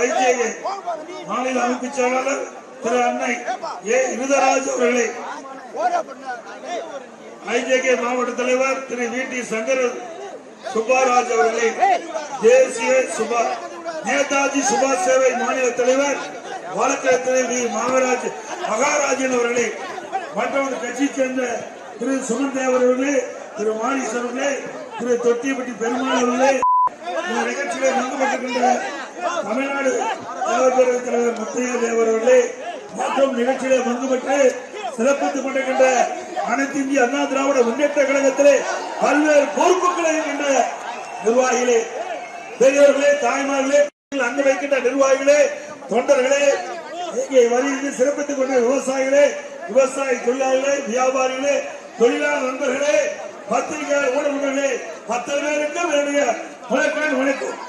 IJK மாநில அமைப்பு செயலாளர் திரு அன்னை ஏ இருதராஜ் அவர்களே, ஐஜேகே மாவட்ட தலைவர் திரு வி டி சங்கர் சுப்பாராஜ் அவர்களே, தேசிய நேதாஜி சுபாஷ் சேவை மாநில தலைவர் வழக்கறிஞர் வி மகாராஜன் அவர்களே, மற்றொரு கட்சியை சேர்ந்த திரு சுமன் தேவர் அவர்களே, திரு மாரிஸ் அவர்களே, திரு தொட்டியப்பட்டி பெருமாள் அவர்களே, இந்த நிகழ்ச்சியிலே பங்குபெற்றுகின்ற தமிழ்நாடு தேவர் தலைவர் முத்தையா தேவர் அவர்களே மற்றும் நிகழ்ச்சியிலே பங்குபெற்று சிறப்பித்துக் கொண்டிருக்கின்ற அனைத்து இந்திய அண்ணா திராவிட முன்னேற்ற கழகத்திலே பல்வேறு பொறுப்புகளை இருக்கின்ற நிர்வாகிகளே, பெரியவர்களே, தாய்மார்களே, அங்கு வைக்கின்ற நிர்வாகிகளே, தொண்டர்களே, இங்கே வருகின்ற சிறப்பித்துக் கொண்ட விவசாயிகளே, விவசாய தொழிலாளர்களே, வியாபாரிகளே, தொழிலாளர் நண்பர்களே, பத்திரிகையாளர் ஊடகங்களே, 10 பேருக்கு என்னுடைய வணக்கம்.